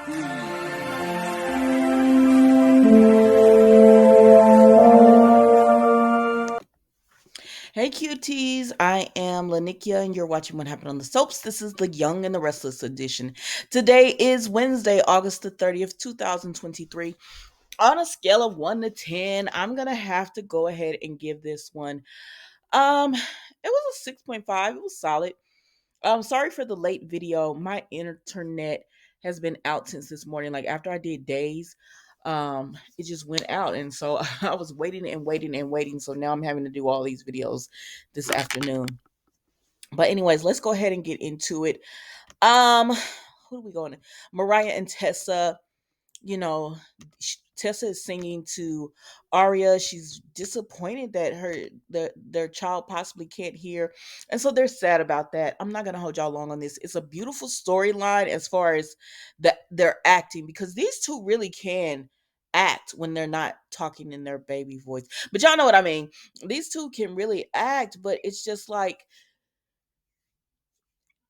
Hey cuties, I am Lanikia and you're watching What Happened on the Soaps. This is the Young and the Restless edition. Today is Wednesday, August the 30th, 2023. On a scale of 1 to 10, I'm going to have to go ahead and give this one it was a 6.5. It was solid. Sorry for the late video. My internet has been out since this morning. Like after I did days, it just went out, and so I was waiting and waiting and waiting. So now I'm having to do all these videos this afternoon. But anyways, let's go ahead and get into it. Um, who are we going to? Mariah and Tessa. You know, Tessa is singing to Aria. She's disappointed that their child possibly can't hear, and so they're sad about that. I'm not gonna hold y'all long on this. It's a beautiful storyline as far as their acting, because these two really can act when they're not talking in their baby voice. But y'all know what I mean. These two can really act, but it's just like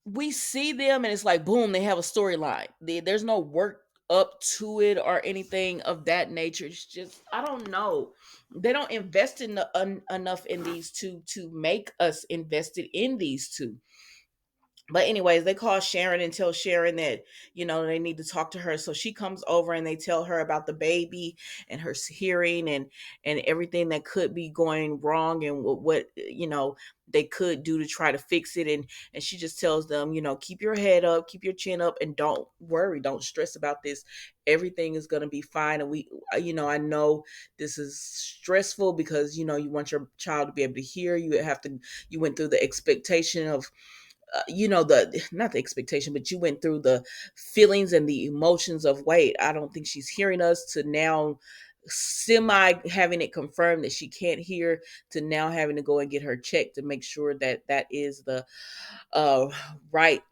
we see them and it's like boom, they have a storyline. There's no work up to it or anything of that nature. It's just, I don't know, they don't invest enough in these two to make us invested in these two. But anyways, they call Sharon and tell Sharon that they need to talk to her. So she comes over and they tell her about the baby and her hearing and everything that could be going wrong, and what they could do to try to fix it. And she just tells them, keep your head up, keep your chin up, and don't worry, don't stress about this. Everything is going to be fine. And I know this is stressful because you want your child to be able to hear. You went through the expectation of the not the expectation, but you went through the feelings and the emotions of, wait, I don't think she's hearing us, to now semi having it confirmed that she can't hear, to now having to go and get her checked to make sure that that is the uh right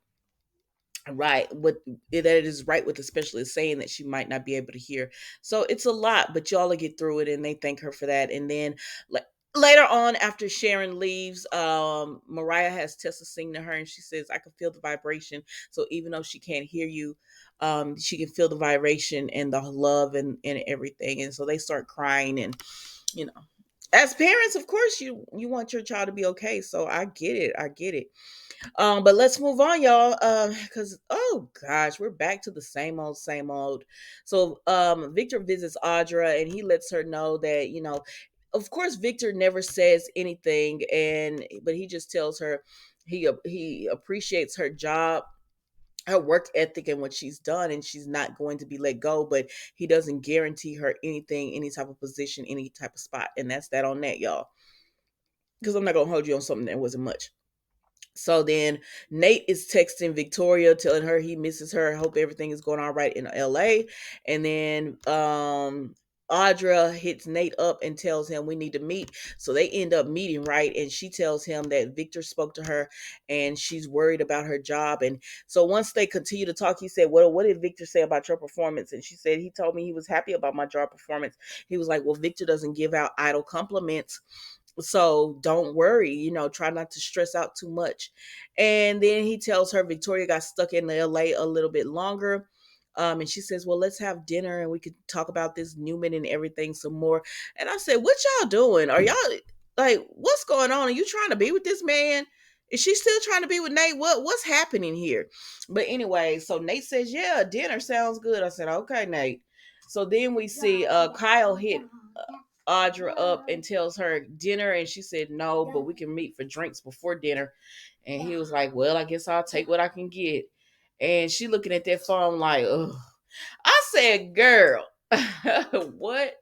right what that it is right, with the specialist saying that she might not be able to hear. So it's a lot, but y'all will get through it, and they thank her for that. And then like later on, after Sharon leaves, Mariah has Tessa sing to her, and she says, I can feel the vibration. So even though she can't hear you, she can feel the vibration and the love and everything. And so they start crying. And you know as parents, of course, you want your child to be okay. So I get it. But let's move on, y'all. Because oh gosh, we're back to the same old, same old. So Victor visits Audra and he lets her know that, of course, Victor never says anything, but he just tells her he appreciates her job, her work ethic, and what she's done, and she's not going to be let go. But he doesn't guarantee her anything, any type of position, any type of spot. And that's that on that, y'all. Because I'm not gonna hold you on something that wasn't much. So then Nate is texting Victoria, telling her he misses her. Hope everything is going all right in LA. And then Audra hits Nate up and tells him we need to meet. So they end up meeting, right? And she tells him that Victor spoke to her and she's worried about her job. And so once they continue to talk, he said, well, what did Victor say about your performance? And she said, he told me he was happy about my job performance. He was like, well, Victor doesn't give out idle compliments, so don't worry, try not to stress out too much. And then he tells her Victoria got stuck in LA a little bit longer. And she says, well, let's have dinner and we could talk about this Newman and everything some more. And I said, what y'all doing? Are y'all like, what's going on? Are you trying to be with this man? Is she still trying to be with Nate? What's happening here? But anyway, so Nate says, yeah, dinner sounds good. I said, okay, Nate. So then we see Kyle hit Audra up and tells her dinner, and she said no, but we can meet for drinks before dinner. And he was like, well, I guess I'll take what I can get. And she looking at that phone like, ugh. I said, girl, what?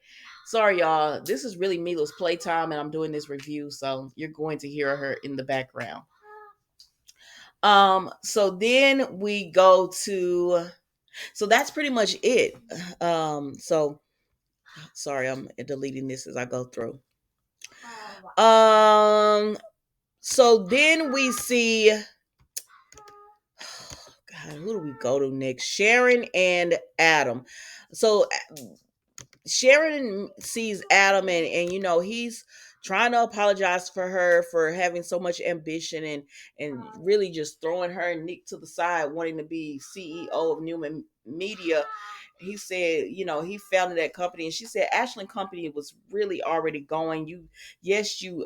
Sorry, y'all. This is really Mila's playtime, and I'm doing this review, so you're going to hear her in the background. So then we go to, so that's pretty much it. So sorry, I'm deleting this as I go through. Um, so then we see, God, who do we go to next? Sharon and Adam. So Sharon sees Adam, and he's trying to apologize for her for having so much ambition and really just throwing her and Nick to the side, wanting to be CEO of Newman Media. He said, he founded that company, and she said Ashland Company was really already going. Yes, you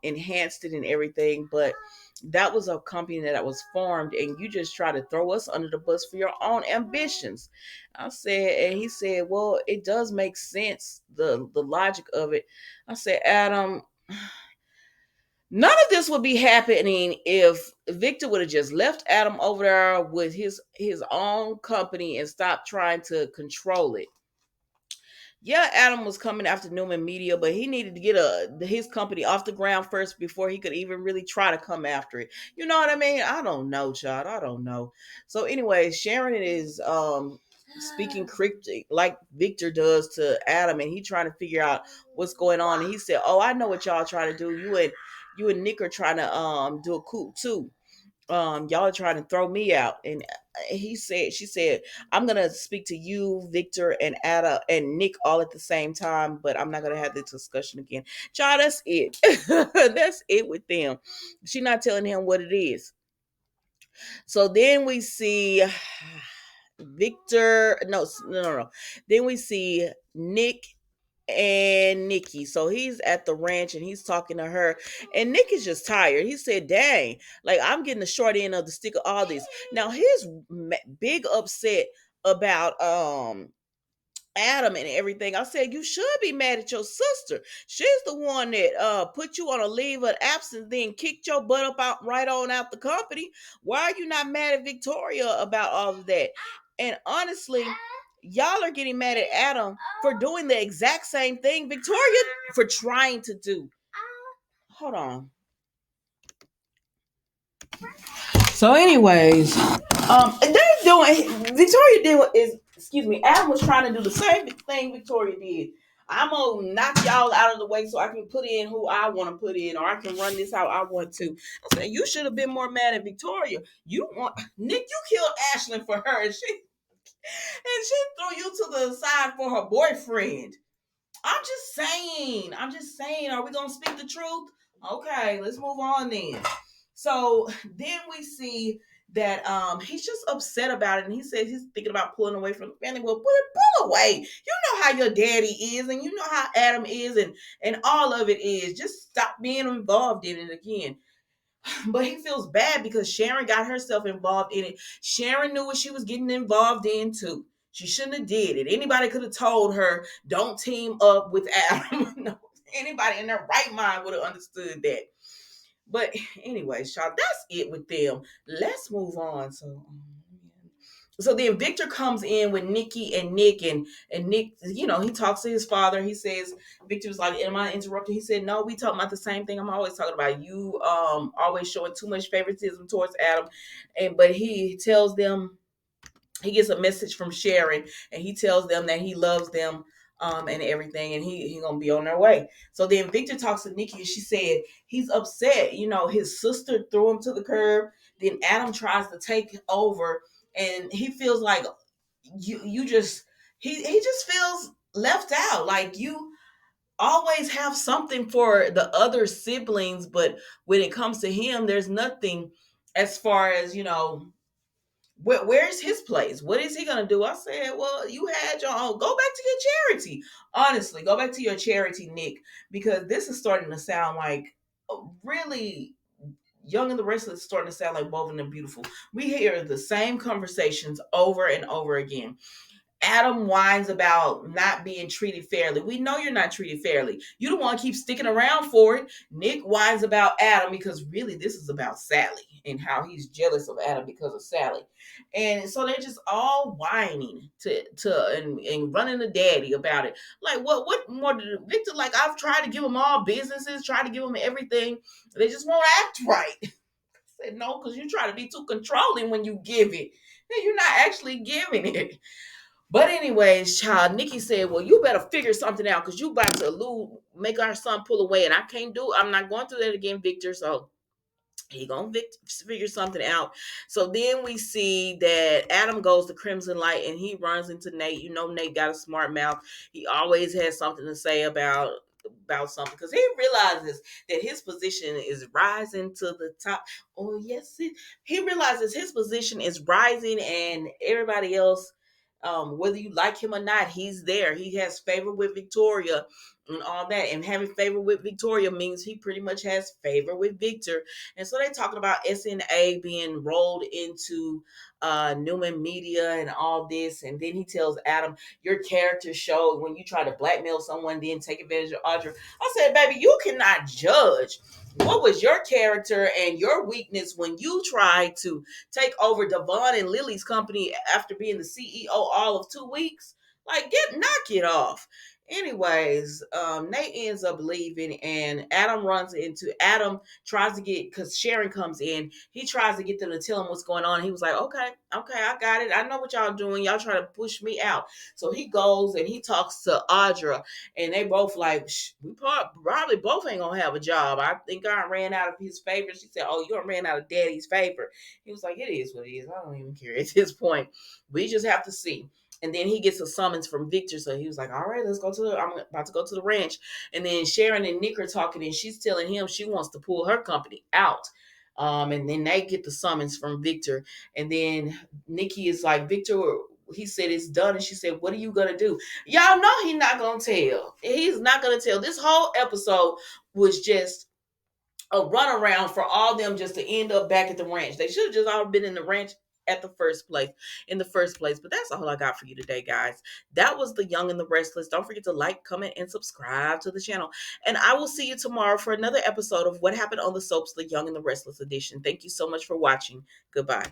enhanced it and everything, but that was a company that was formed, and you just try to throw us under the bus for your own ambitions. I said, and he said, well, it does make sense, the logic of it. I said, Adam, none of this would be happening if Victor would have just left Adam over there with his own company and stopped trying to control it. Yeah, Adam was coming after Newman Media, but he needed to get his company off the ground first before he could even really try to come after it. You know what I mean? I don't know, child. I don't know. So anyway, Sharon is speaking cryptic like Victor does to Adam, and he trying to figure out what's going on. And he said, "Oh, I know what y'all trying to do. You and Nick are trying to do a coup too. Y'all are trying to throw me out." And she said, I'm gonna speak to you, Victor, and Ada and Nick all at the same time, but I'm not gonna have this discussion again. Child, that's it. That's it with them. She not telling him what it is. So then we see Victor. No, no, no, no. Then we see Nick and Nikki. So he's at the ranch and he's talking to her. And Nick is just tired. He said, dang, like I'm getting the short end of the stick of all this. Now he's big upset about Adam and everything. I said, you should be mad at your sister. She's the one that put you on a leave of absence, then kicked your butt up out right on out the company. Why are you not mad at Victoria about all of that? And honestly, y'all are getting mad at Adam for doing the exact same thing Victoria for trying to do. Hold on. So, anyways, they're doing. Victoria did what is. Excuse me. Adam was trying to do the same thing Victoria did. I'm gonna knock y'all out of the way so I can put in who I want to put in, or I can run this how I want to. I said you should have been more mad at Victoria. You want Nick? You killed Ashlyn for her, and she threw you to the side for her boyfriend. I'm just saying. I'm just saying. Are we gonna speak the truth? Okay, let's move on then. So then we see that he's just upset about it, and he says he's thinking about pulling away from the family. Well, pull away. You know how your daddy is, and you know how Adam is, and all of it is. Just stop being involved in it again. But he feels bad because Sharon got herself involved in it. Sharon knew what she was getting involved in too. She shouldn't have did it. Anybody could have told her, don't team up with Adam. No, anybody in their right mind would have understood that. But anyways, y'all, that's it with them. Let's move on. So then Victor comes in with Nikki and Nick, and Nick, he talks to his father. He says, Victor was like, am I interrupting? He said, no, we talking about the same thing I'm always talking about. You always showing too much favoritism towards Adam. But he tells them, he gets a message from Sharon, and he tells them that he loves them and everything, and he gonna be on their way. So then Victor talks to Nikki, and she said he's upset. His sister threw him to the curb. Then Adam tries to take over, and he feels like you just he just feels left out. Like you always have something for the other siblings, but when it comes to him, there's nothing as far as where's his place? What is he gonna do? I said, well, you had your own. Go back to your charity. Honestly, go back to your charity, Nick, because this is starting to sound like really Young and the Restless is starting to sound like Bold and Beautiful. We hear the same conversations over and over again. Adam whines about not being treated fairly. We know you're not treated fairly. You don't want to keep sticking around for it. Nick whines about Adam because really this is about Sally and how he's jealous of Adam because of Sally. And so they're just all whining and running to daddy about it. Like what more did Victor, like I've tried to give them all businesses, tried to give them everything. They just won't act right. I said no, because you try to be too controlling when you give it. You're not actually giving it. But anyways, child, Nikki said, well, you better figure something out because you about to make our son pull away. And I can't do it. I'm not going through that again, Victor. So he gonna figure something out. So then we see that Adam goes to Crimson Light and he runs into Nate. Nate got a smart mouth. He always has something to say about about something because he realizes that his position is rising to the top. Oh yes, he realizes his position is rising, and everybody else, whether you like him or not, he's there. He has favor with Victoria and all that. And having favor with Victoria means he pretty much has favor with Victor. And so they're talking about SNA being rolled into Newman Media and all this. And then he tells Adam, your character showed when you try to blackmail someone, then take advantage of Audra. I said, baby, you cannot judge. What was your character and your weakness when you tried to take over Devon and Lily's company after being the CEO all of 2 weeks? Like, knock it off. Anyways, Nate ends up leaving, and Adam tries to get, because Sharon comes in. He tries to get them to tell him what's going on. He was like, okay, I got it. I know what y'all doing. Y'all trying to push me out. So he goes and he talks to Audra, and they both like, we probably both ain't gonna have a job. I think I ran out of his favor. She said, oh, you ran out of daddy's favor. He was like, it is what it is. I don't even care at this point. We just have to see. And then he gets a summons from Victor. So he was like, all right, I'm about to go to the ranch. And then Sharon and Nick are talking, and she's telling him she wants to pull her company out. And then they get the summons from Victor. And then Nikki is like, Victor, he said it's done. And she said, what are you going to do? Y'all know he's not going to tell. He's not going to tell. This whole episode was just a runaround for all them just to end up back at the ranch. They should have just all been in the ranch at in the first place. But that's all I got for you today, guys. That was The Young and the Restless. Don't forget to like, comment, and subscribe to the channel. And I will see you tomorrow for another episode of What Happened on the Soaps, The Young and the Restless edition. Thank you so much for watching. Goodbye.